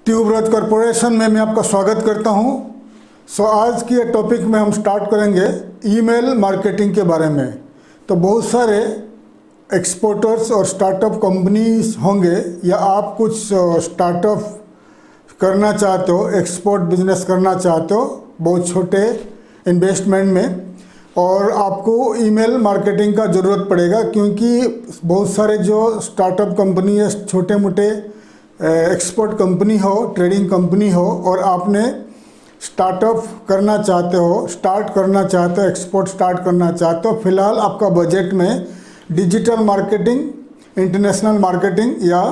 ट्यूबराज corporation में मैं आपका स्वागत करता हूं। आज की टॉपिक में हम स्टार्ट करेंगे ईमेल मार्केटिंग के बारे में। तो बहुत सारे एक्सपोर्टर्स और स्टार्टअप कंपनीज होंगे, या आप कुछ स्टार्टअप करना चाहते हो, एक्सपोर्ट बिजनेस करना चाहते हो बहुत छोटे इन्वेस्टमेंट में, और आपको ईमेल मार्केटिंग का ज़रूरत पड़ेगा, क्योंकि बहुत सारे जो स्टार्टअप कंपनी है, छोटे मोटे एक्सपोर्ट कंपनी हो, ट्रेडिंग कंपनी हो, और आपने स्टार्टअप करना चाहते हो, स्टार्ट करना चाहते हो, एक्सपोर्ट स्टार्ट करना चाहते हो, फिलहाल आपका बजट में डिजिटल मार्केटिंग, इंटरनेशनल मार्केटिंग या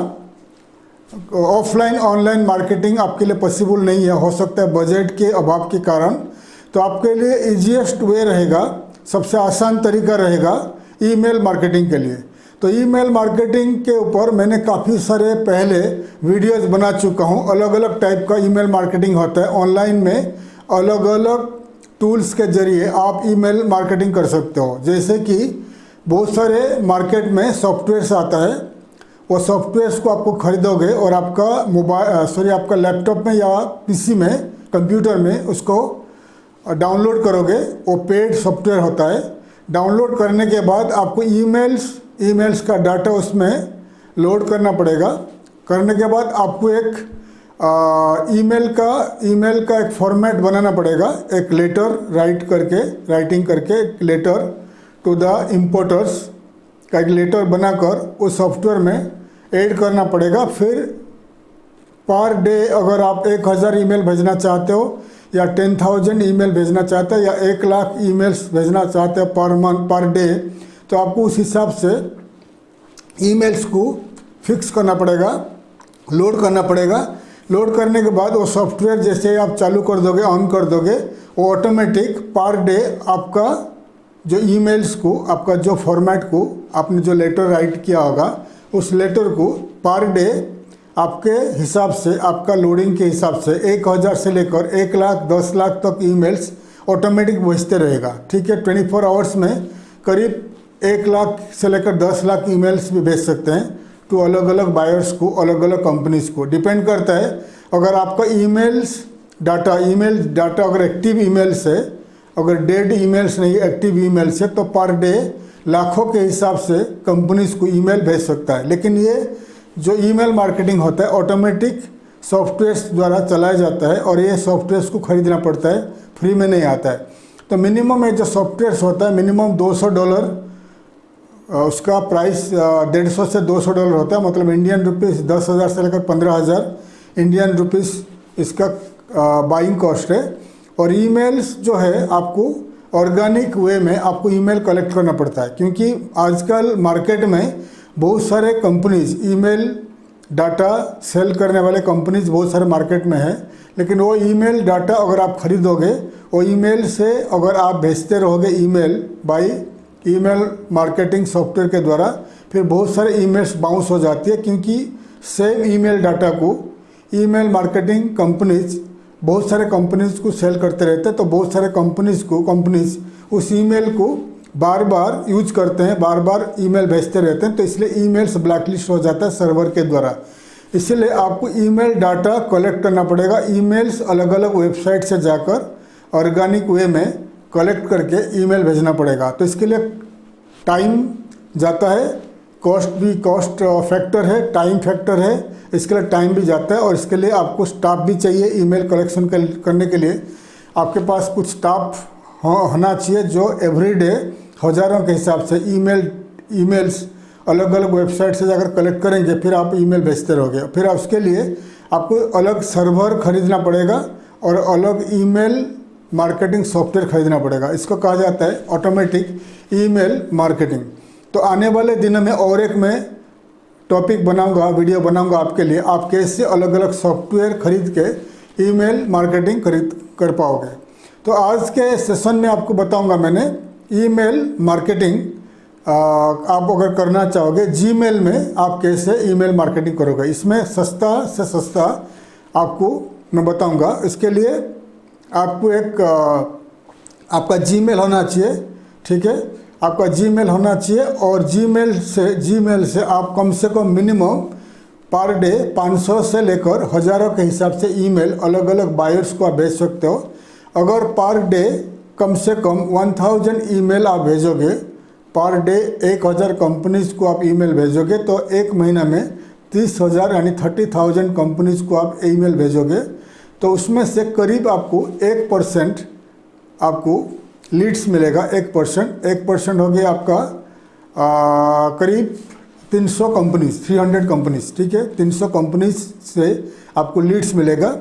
ऑफलाइन ऑनलाइन मार्केटिंग आपके लिए पॉसिबल नहीं है, हो सकता है बजट के अभाव के कारण। तो आपके लिए ईजीएस्ट वे रहेगा, सबसे आसान तरीका रहेगा ईमेल मार्केटिंग के लिए। तो ईमेल मार्केटिंग के ऊपर मैंने काफ़ी सारे पहले वीडियोस बना चुका हूँ। अलग अलग टाइप का ईमेल मार्केटिंग होता है। ऑनलाइन में अलग अलग टूल्स के जरिए आप ईमेल मार्केटिंग कर सकते हो। जैसे कि बहुत सारे मार्केट में सॉफ्टवेयर्स आता है, वो सॉफ्टवेयर्स को आपको खरीदोगे और आपका आपका लैपटॉप में या पीसी में, कंप्यूटर में उसको डाउनलोड करोगे। वो पेड सॉफ्टवेयर होता है। डाउनलोड करने के बाद आपको ईमेल्स का डाटा उसमें लोड करना पड़ेगा। करने के बाद आपको एक ईमेल का एक फॉर्मेट बनाना पड़ेगा, एक लेटर राइटिंग करके एक लेटर टू द इम्पोर्टर्स का एक लेटर बनाकर उस सॉफ्टवेयर में ऐड करना पड़ेगा। फिर पर डे अगर आप 1000 ईमेल भेजना चाहते हो, या 10,000 ईमेल भेजना चाहते हो, या 1 लाख ईमेल्स भेजना चाहते हो पर मंथ, पर डे, तो आपको उस हिसाब से ईमेल्स को फिक्स करना पड़ेगा, लोड करना पड़ेगा। लोड करने के बाद वो सॉफ्टवेयर जैसे आप चालू कर दोगे, ऑन कर दोगे, वो ऑटोमेटिक पर डे आपका जो ईमेल्स को, आपका जो फॉर्मेट को, आपने जो लेटर राइट किया होगा, उस लेटर को पर डे आपके हिसाब से, आपका लोडिंग के हिसाब से 1000 से लेकर 1 लाख 10 लाख तक ईमेल्स ऑटोमेटिक भेजते रहेगा। ठीक है, 24 आवर्स में करीब 1 लाख से लेकर 10 लाख ईमेल्स भी भेज सकते हैं तो अलग अलग बायर्स को, अलग अलग कंपनीज को। डिपेंड करता है, अगर आपका ईमेल डाटा अगर एक्टिव ईमेल्स है, अगर डेड ईमेल्स नहीं, एक्टिव ईमेल्स है, तो पर डे लाखों के हिसाब से कंपनीज को ईमेल भेज सकता है। लेकिन ये जो ईमेल मार्केटिंग होता है ऑटोमेटिक सॉफ्टवेयर्स द्वारा चलाया जाता है, और ये सॉफ्टवेयर्स को खरीदना पड़ता है, फ्री में नहीं आता है। तो मिनिमम ये जो सॉफ्टवेयर्स होता है, मिनिमम $200 उसका प्राइस, 150 से $200 होता है। मतलब इंडियन रुपीस 10,000 से लेकर 15,000 इंडियन रुपीस इसका बाइंग कॉस्ट है। और ईमेल्स जो है आपको ऑर्गेनिक वे में आपको ईमेल कलेक्ट करना पड़ता है, क्योंकि आजकल मार्केट में बहुत सारे कंपनीज, ईमेल डाटा सेल करने वाले कंपनीज बहुत सारे मार्केट में है। लेकिन वो ईमेल डाटा अगर आप खरीदोगे, वो ईमेल से अगर आप भेजते रहोगे email by email marketing software के द्वारा, फिर बहुत सारे ईमेल्स बाउंस हो जाती है, क्योंकि सेम ईमेल डाटा को ईमेल मार्केटिंग कंपनीज बहुत सारे कंपनीज को सेल करते रहते हैं। तो बहुत सारे कंपनीज उस ईमेल को बार बार यूज करते हैं, बार बार ईमेल भेजते रहते हैं, तो इसलिए ईमेल्स ब्लैकलिस्ट हो जाता है सर्वर के द्वारा। इसलिए आपको ईमेल डाटा कलेक्ट करना पड़ेगा। ईमेल्स अलग अलग वेबसाइट से जाकर ऑर्गेनिक वे में कलेक्ट करके ईमेल भेजना पड़ेगा। तो इसके लिए टाइम जाता है, कॉस्ट फैक्टर है, टाइम फैक्टर है, इसके लिए टाइम भी जाता है। और इसके लिए आपको स्टाफ भी चाहिए। ईमेल कलेक्शन करने के लिए आपके पास कुछ स्टाफ होना चाहिए, जो एवरीडे हज़ारों के हिसाब से ईमेल्स अलग अलग वेबसाइट से जाकर कलेक्ट करेंगे, फिर आप ईमेल भेजते रहोगे। फिर उसके लिए आपको अलग सर्वर खरीदना पड़ेगा और अलग ईमेल मार्केटिंग सॉफ्टवेयर खरीदना पड़ेगा। इसको कहा जाता है ऑटोमेटिक ईमेल मार्केटिंग। तो आने वाले दिनों में और एक मैं टॉपिक बनाऊंगा, वीडियो बनाऊंगा आपके लिए, आप कैसे अलग अलग सॉफ्टवेयर खरीद के ईमेल मार्केटिंग कर पाओगे। तो आज के सेशन में आपको बताऊंगा मैंने ईमेल मार्केटिंग आप अगर करना चाहोगे, जीमेल में आप कैसे ईमेल मार्केटिंग करोगे। इसमें सस्ता से सस्ता आपको मैं बताऊंगा। इसके लिए आपको एक आपका जीमेल होना चाहिए। ठीक है, आपका जीमेल होना चाहिए, और जीमेल से आप कम से कम मिनिमम पर डे 500 से लेकर हज़ारों के हिसाब से ईमेल अलग अलग बायर्स को आप भेज सकते हो। अगर पर डे कम से कम 1000 ईमेल आप भेजोगे, पर डे 1000 कंपनीज़ को आप ईमेल भेजोगे, तो एक महीना में 30,000 यानी 30,000 कंपनीज़ को आप ईमेल भेजोगे, तो उसमें से करीब आपको 1% आपको लीड्स मिलेगा। 1% हो गया आपका करीब 300 कंपनीज, 300 कंपनीज, ठीक है। 300 कंपनीज से आपको लीड्स मिलेगा,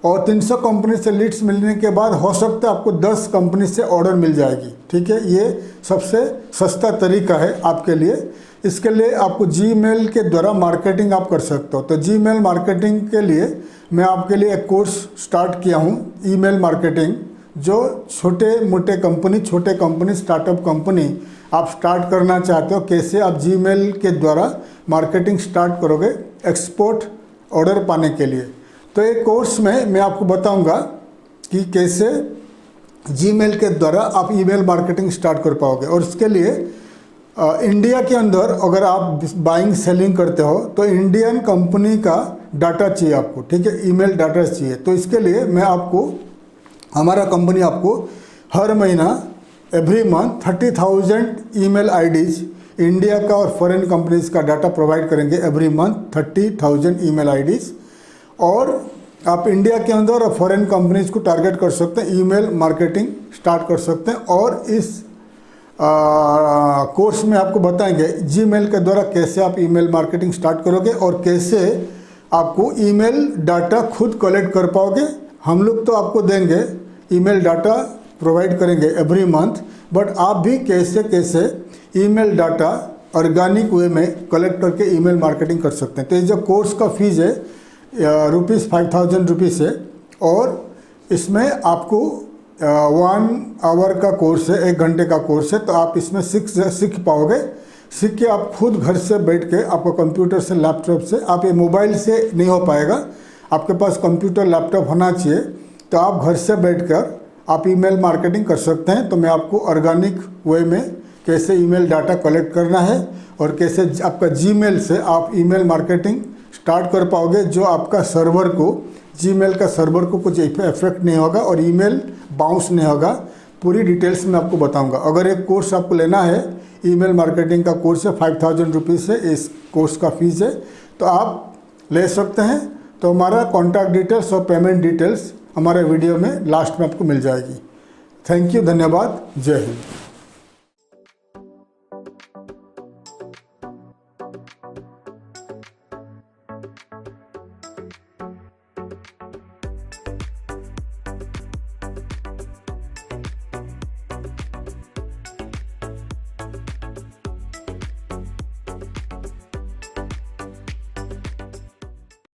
और 300 कंपनी से लीड्स मिलने के बाद हो सकता है आपको 10 कंपनी से ऑर्डर मिल जाएगी, ठीक है। ये सबसे सस्ता तरीका है आपके लिए। इसके लिए आपको जीमेल के द्वारा मार्केटिंग आप कर सकते हो। तो जीमेल मार्केटिंग के लिए मैं आपके लिए एक कोर्स स्टार्ट किया हूँ, ईमेल मार्केटिंग, जो छोटे कंपनी स्टार्टअप कंपनी आप स्टार्ट करना चाहते हो, कैसे आप जीमेल के द्वारा मार्केटिंग स्टार्ट करोगे एक्सपोर्ट ऑर्डर पाने के लिए। तो एक कोर्स में मैं आपको बताऊंगा कि कैसे जीमेल के द्वारा आप ईमेल मार्केटिंग स्टार्ट कर पाओगे। और इसके लिए इंडिया के अंदर अगर आप बाइंग सेलिंग करते हो तो इंडियन कंपनी का डाटा चाहिए आपको, ठीक है, ईमेल डाटा चाहिए। तो इसके लिए मैं आपको, हमारा कंपनी आपको हर महीना every month 30,000 email IDs India का और फॉरेन कंपनीज़ का डाटा प्रोवाइड करेंगे एवरी मंथ 30,000 ईमेल आईडीज़। और आप इंडिया के अंदर और फॉरेन कंपनीज़ को टारगेट कर सकते हैं, ईमेल मार्केटिंग स्टार्ट कर सकते हैं। और इस कोर्स में आपको बताएंगे जीमेल के द्वारा कैसे आप ईमेल मार्केटिंग स्टार्ट करोगे और कैसे आपको ईमेल डाटा खुद कलेक्ट कर पाओगे। हम लोग तो आपको देंगे, ईमेल डाटा प्रोवाइड करेंगे एवरी मंथ, बट आप भी कैसे ईमेल डाटा ऑर्गेनिक वे में कलेक्ट करके ईमेल मार्केटिंग कर सकते हैं। तो ये जो कोर्स का फीस है ₹5,000 रुपीज़ है, और इसमें आपको 1 आवर का कोर्स है, 1 घंटे का कोर्स है। तो आप इसमें सीख पाओगे। सीख के आप खुद घर से बैठ के, आपको कंप्यूटर से, लैपटॉप से, आप ये मोबाइल से नहीं हो पाएगा, आपके पास कंप्यूटर लैपटॉप होना चाहिए। तो आप घर से बैठकर आप ईमेल मार्केटिंग कर सकते हैं। तो मैं आपको ऑर्गेनिक वे में कैसे ईमेल डाटा कलेक्ट करना है और कैसे आपका जीमेल से आप ईमेल मार्केटिंग स्टार्ट कर पाओगे, जो आपका सर्वर को, जीमेल का सर्वर को कुछ इफेक्ट नहीं होगा और ईमेल बाउंस नहीं होगा। पूरी डिटेल्स में आपको बताऊंगा। अगर एक कोर्स आपको लेना है, ईमेल मार्केटिंग का कोर्स है, 5,000 रुपीज़ है इस कोर्स का फीस है, तो आप ले सकते हैं। तो हमारा कॉन्टैक्ट डिटेल्स और पेमेंट डिटेल्स हमारे वीडियो में लास्ट में आपको मिल जाएगी। थैंक यू, धन्यवाद, जय हिंद।